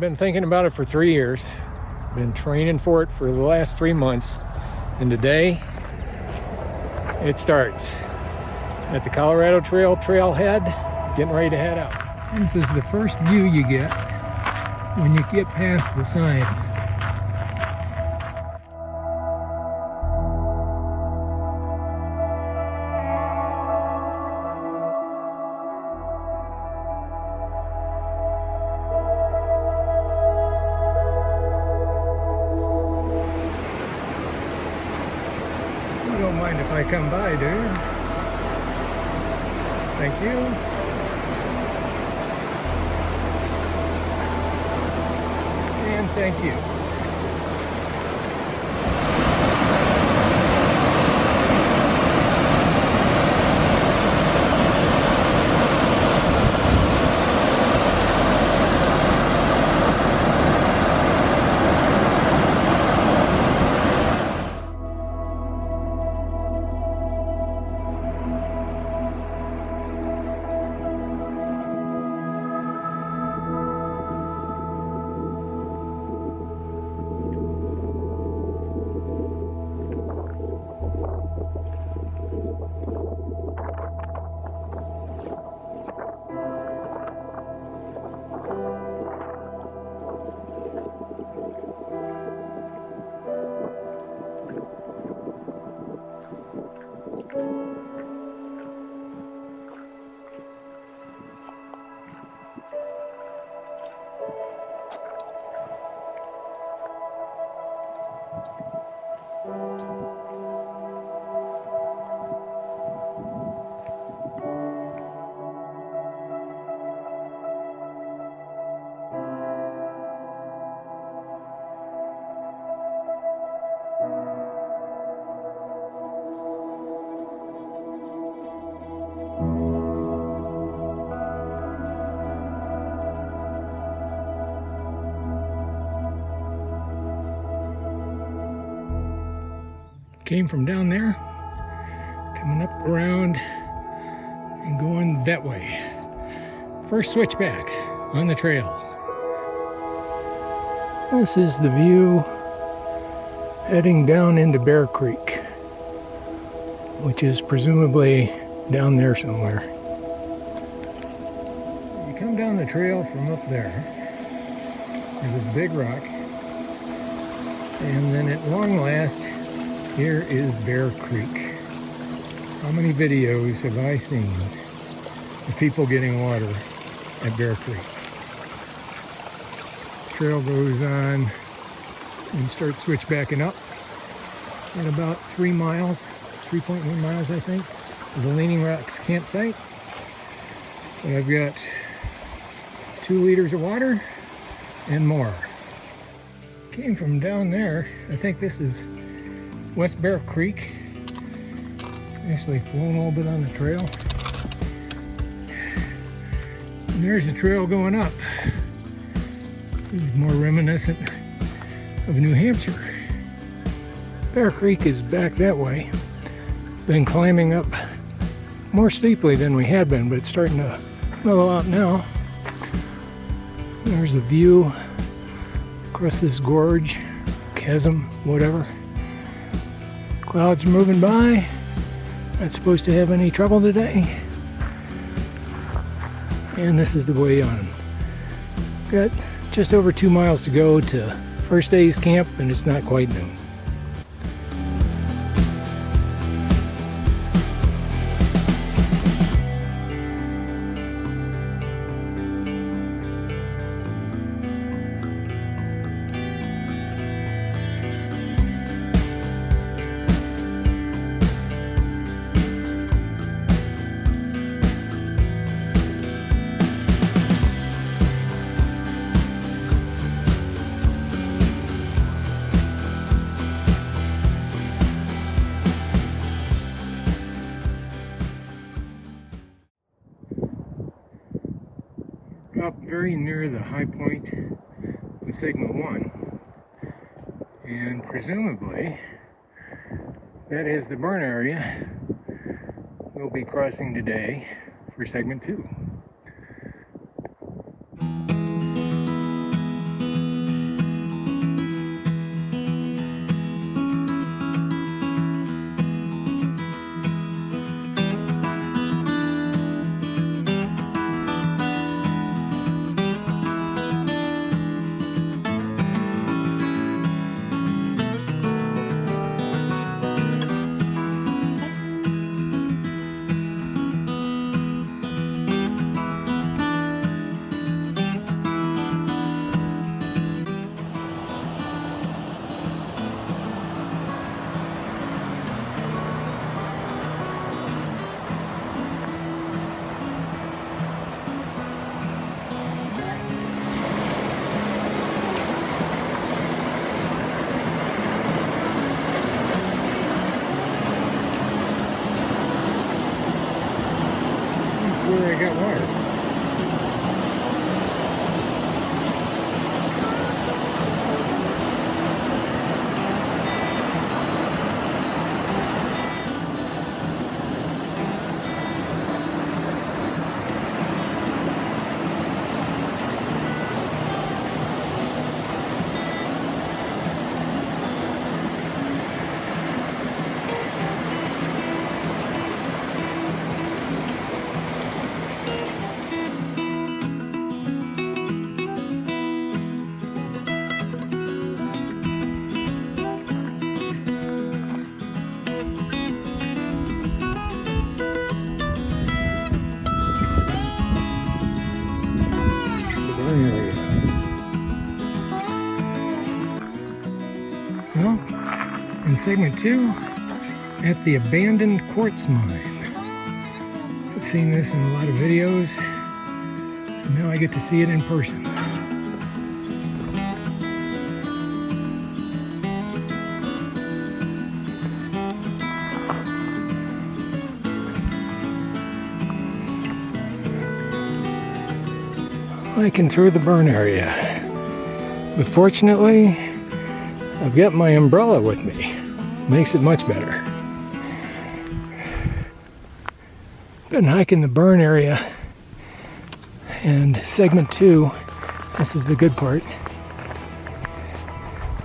I've been thinking about it for 3 years. Been training for it for the last 3 months. And today, it starts at the Colorado Trail trailhead, getting ready to head out. This is the first view you get when you get past the sign. You don't mind if I come by, do you? Thank you. And thank you. Came from down there, coming up around and going that way. First switchback on the trail. This is the view heading down into Bear Creek, which is presumably down there somewhere. You come down the trail from up there, there's this big rock, and then at long last, here is Bear Creek. How many videos have I seen of people getting water at Bear Creek? Trail goes on and starts switchbacking up at about 3 miles, 3.1 miles I think, to the Leaning Rocks campsite. And I've got 2 liters of water and more. Came from down there. I think this is West Bear Creek. Actually flown a little bit on the trail. And there's the trail going up. It's more reminiscent of New Hampshire. Bear Creek is back that way. Been climbing up more steeply than we had been, but it's starting to mellow out now. There's the view across this gorge, chasm, whatever. Clouds are moving by. Not supposed to have any trouble today. And this is the way on. Got just over 2 miles to go to first day's camp, and it's not quite noon. Up very near the high point of Signal 1, and presumably that is the burn area we'll be crossing today for segment 2. segment 2 at the abandoned quartz mine. I've seen this in a lot of videos, and now I get to see it in person. Hiking through the burn area, but fortunately I've got my umbrella with me. Makes it much better. Been hiking the burn area, and segment 2, this is the good part.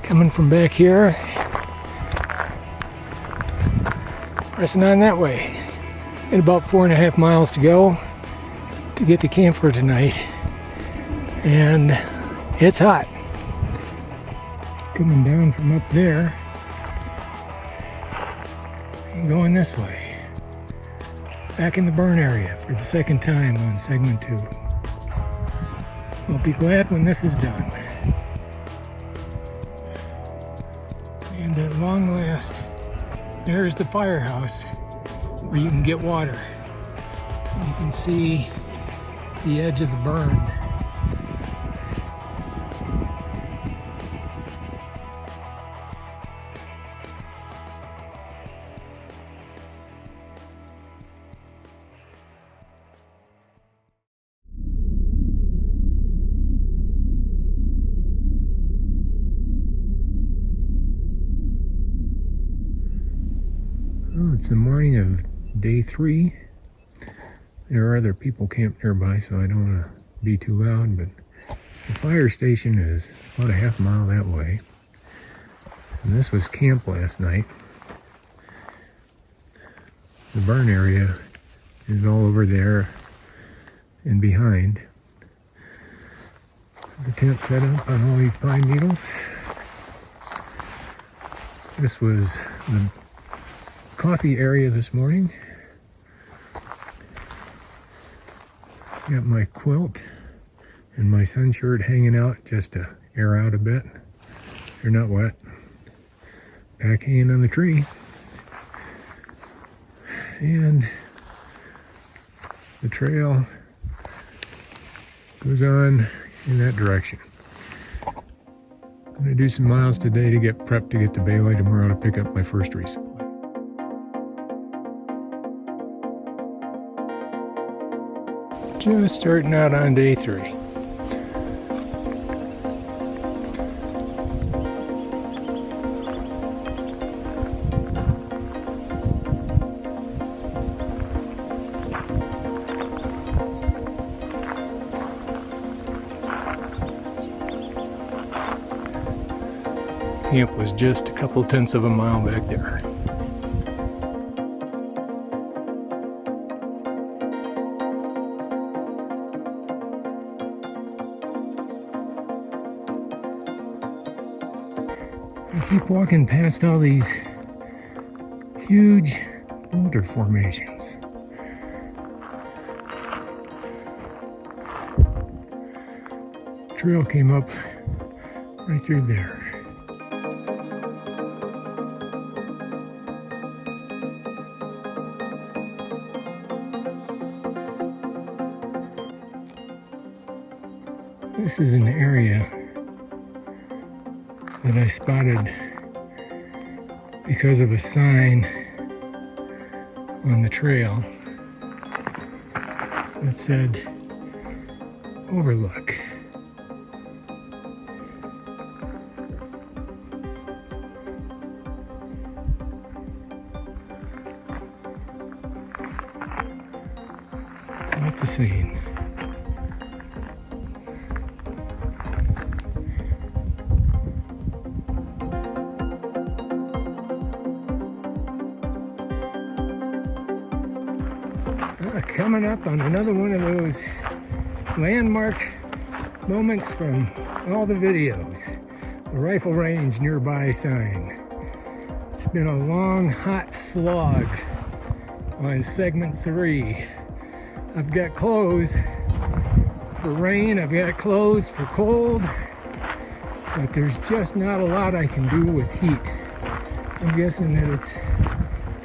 Coming from back here, pressing on that way. Got about 4.5 miles to go to get to camp for tonight. And it's hot. Coming down from up there and going this way. Back in the burn area for the second time on segment 2. I'll be glad when this is done. And at long last, there's the firehouse where you can get water. You can see the edge of the burn. Well, it's the morning of day 3. There are other people camped nearby, so I don't want to be too loud, but the fire station is about a half mile that way. And this was camp last night. The burn area is all over there and behind. The tent set up on all these pine needles. This was the coffee area this morning. Got my quilt and my sun shirt hanging out just to air out a bit. They're not wet. Pack hanging on the tree. And the trail goes on in that direction. I'm going to do some miles today to get prepped to get to Bailey tomorrow to pick up my first resupply. Just starting out on day 3. Camp was just a couple tenths of a mile back there. I keep walking past all these huge boulder formations. Trail came up right through there. This is an area that I spotted because of a sign on the trail that said overlook. Quite the scene. Coming up on another one of those landmark moments from all the videos. The rifle range nearby sign. It's been a long, hot slog on segment 3. I've got clothes for rain, I've got clothes for cold, but there's just not a lot I can do with heat I'm guessing that it's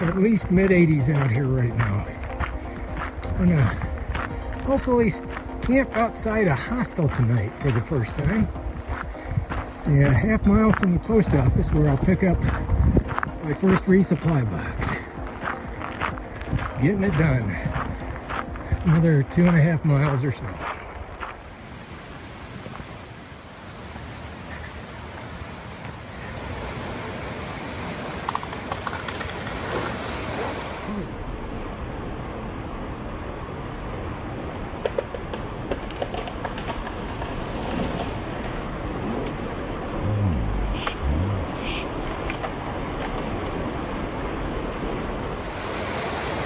at least mid-80s out here right now. I'm gonna hopefully camp outside a hostel tonight for the first time. Yeah, half mile from the post office where I'll pick up my first resupply box. Getting it done. Another 2.5 miles or so.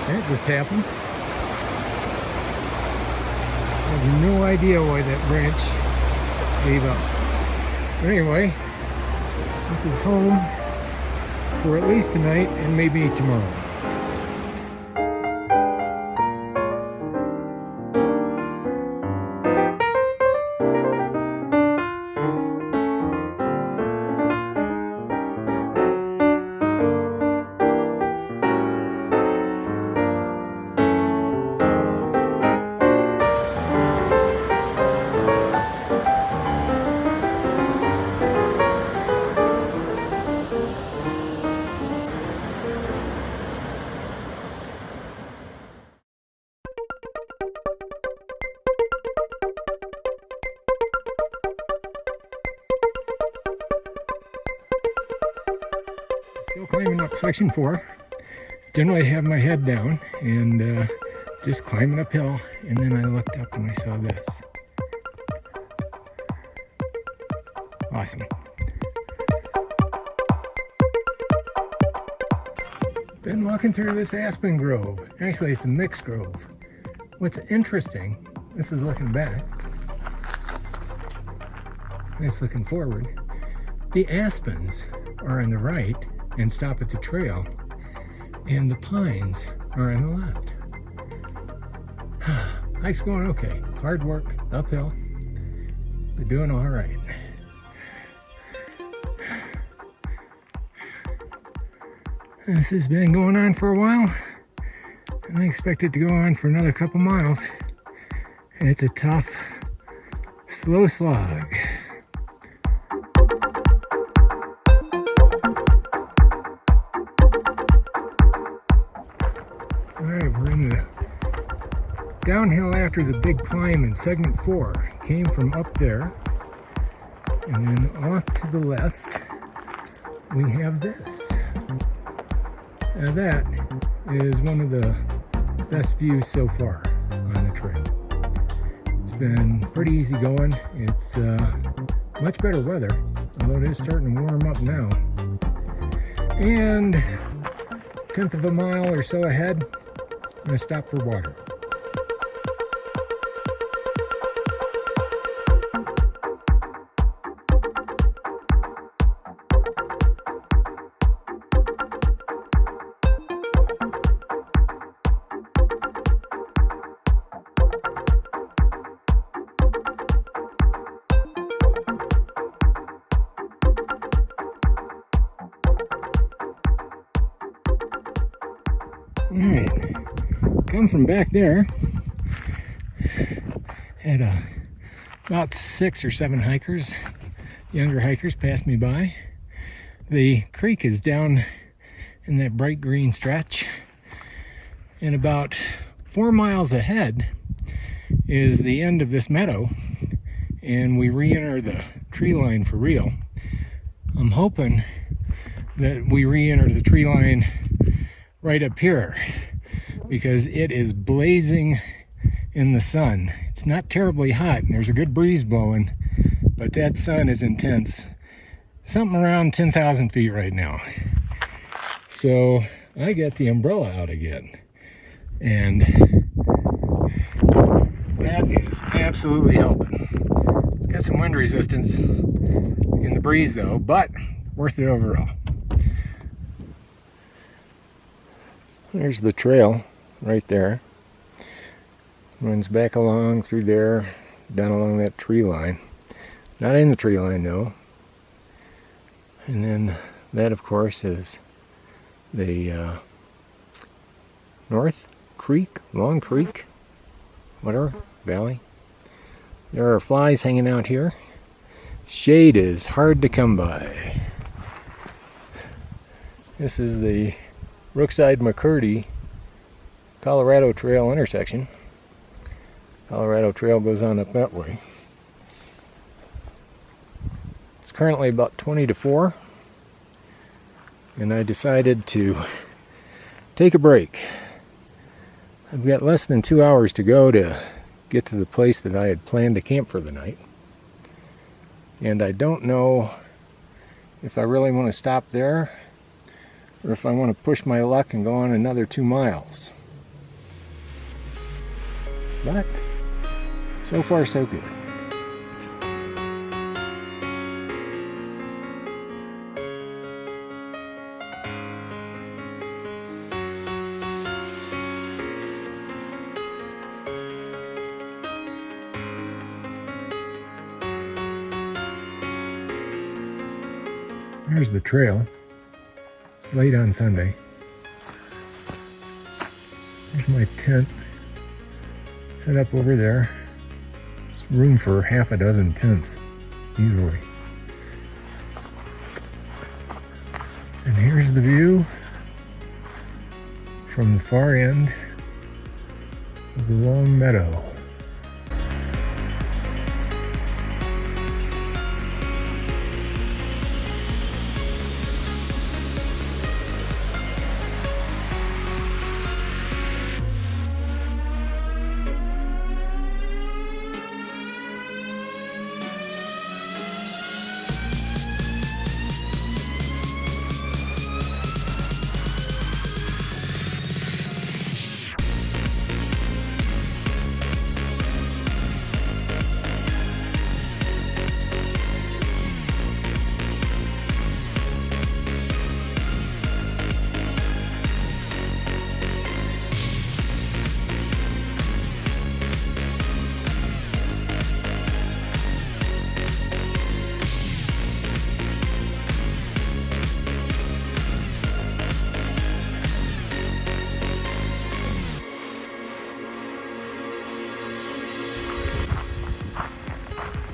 That just happened. I have no idea why that branch gave up. But anyway, this is home for at least tonight and maybe tomorrow. Still climbing up section 4. Generally have my head down and just climbing uphill, and then I looked up and I saw this. Awesome. Been walking through this aspen grove. Actually, it's a mixed grove. What's interesting, this is looking back, that's looking forward. The aspens are on the right and stop at the trail, and the pines are on the left. Hike's going okay. Hard work, uphill, but doing all right. This has been going on for a while, and I expect it to go on for another couple miles. And it's a tough, slow slog. Alright, we're in the downhill after the big climb in segment 4. Came from up there, and then off to the left we have this. Now that is one of the best views so far on the trail. It's been pretty easy going. It's much better weather, although it is starting to warm up now. And 1/10 of a mile or so ahead, I'm going to stop for water. Alright, come from back there, had about 6 or 7 hikers, younger hikers, passed me by. The creek is down in that bright green stretch, and about 4 miles ahead is the end of this meadow, and we re-enter the tree line for real. I'm hoping that we re-enter the tree line right up here, because it is blazing in the sun. It's not terribly hot, and there's a good breeze blowing, but that sun is intense. Something around 10,000 feet right now. So I got the umbrella out again, and that is absolutely helping. It's got some wind resistance in the breeze though, but worth it overall. There's the trail right there. Runs back along through there, down along that tree line. Not in the tree line though. And then that of course is the North Creek, Long Creek, whatever, valley. There are flies hanging out here. Shade is hard to come by. This is the Brookside-McCurdy Colorado Trail intersection. Colorado Trail goes on up that way. It's currently about 20 to 4, and I decided to take a break. I've got less than 2 hours to go to get to the place that I had planned to camp for the night. And I don't know if I really want to stop there or if I want to push my luck and go on another 2 miles. But so far so good. Here's the trail. It's late on Sunday. Here's my tent set up over there. There's room for half a dozen tents easily. And here's the view from the far end of the long meadow.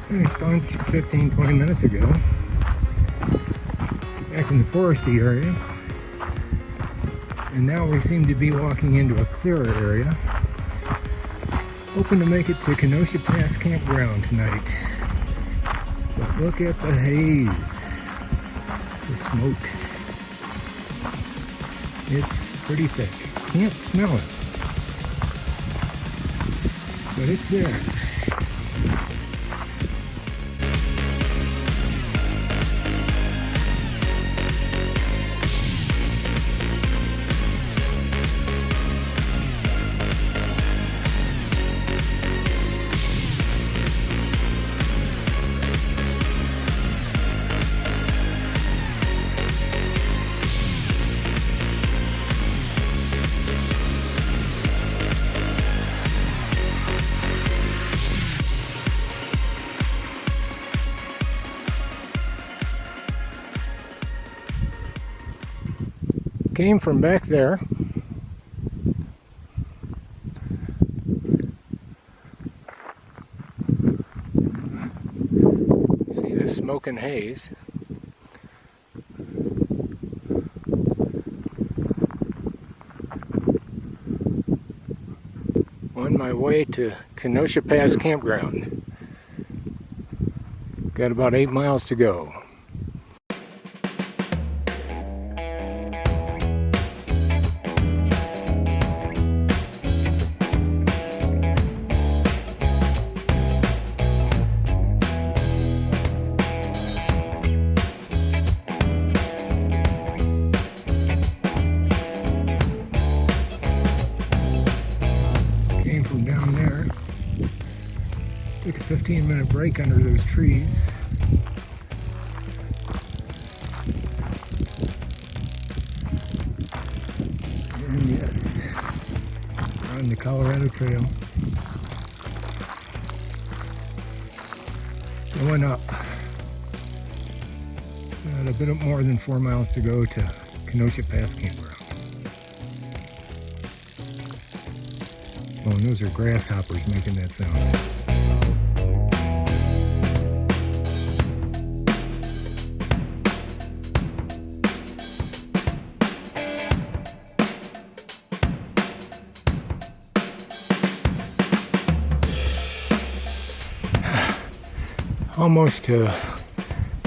Finished on 15-20 minutes ago, back in the foresty area, and now we seem to be walking into a clearer area, hoping to make it to Kenosha Pass Campground tonight. But look at the haze, the smoke. It's pretty thick. Can't smell it, but it's there. Came from back there. See the smoke and haze. On my way to Kenosha Pass Campground. Got about 8 miles to go. Took a 15-minute break under those trees. And yes, on the Colorado Trail. Going up. Got a bit more than 4 miles to go to Kenosha Pass Campground. and those are grasshoppers making that sound. Almost to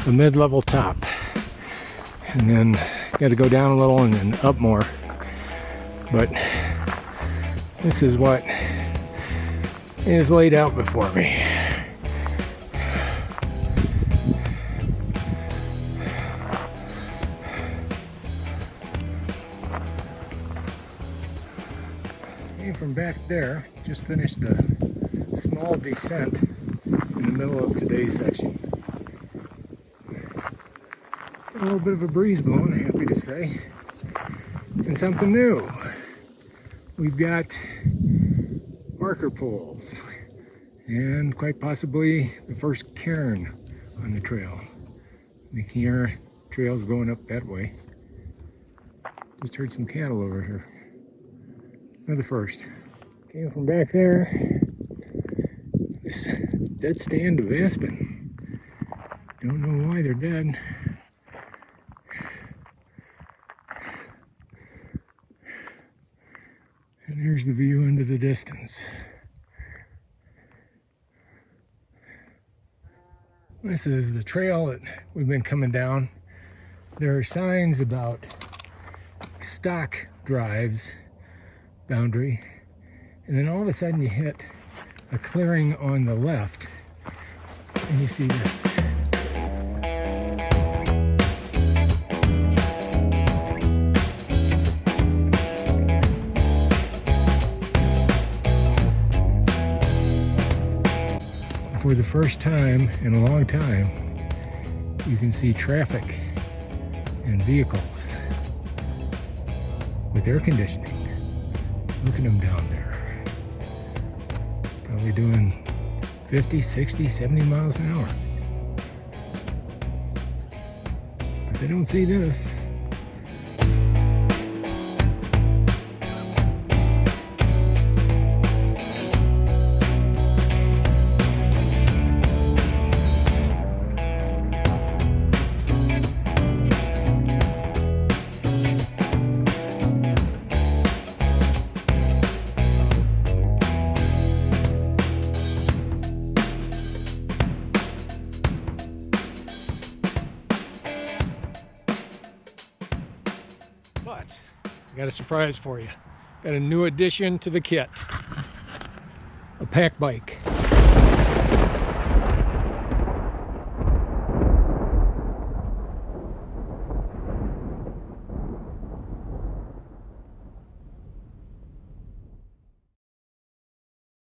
the mid-level top, and then got to go down a little and then up more, but this is what is laid out before me. Came from back there, just finished a small descent in the middle of today's section. Got a little bit of a breeze blowing, I'm happy to say. And something new. We've got marker poles and quite possibly the first cairn on the trail. The cairn trail's going up that way. Just heard some cattle over here. Another first. Came from back there. This dead stand of aspen. Don't know why they're dead. And here's the view into the distance. This is the trail that we've been coming down. There are signs about stock drives boundary, and then all of a sudden you hit a clearing on the left and you see this. For the first time in a long time, you can see traffic and vehicles with air conditioning. Look at them down there. Probably doing 50, 60, 70 miles an hour. But they don't see this. But I got a surprise for you. Got a new addition to the kit. A pack bike.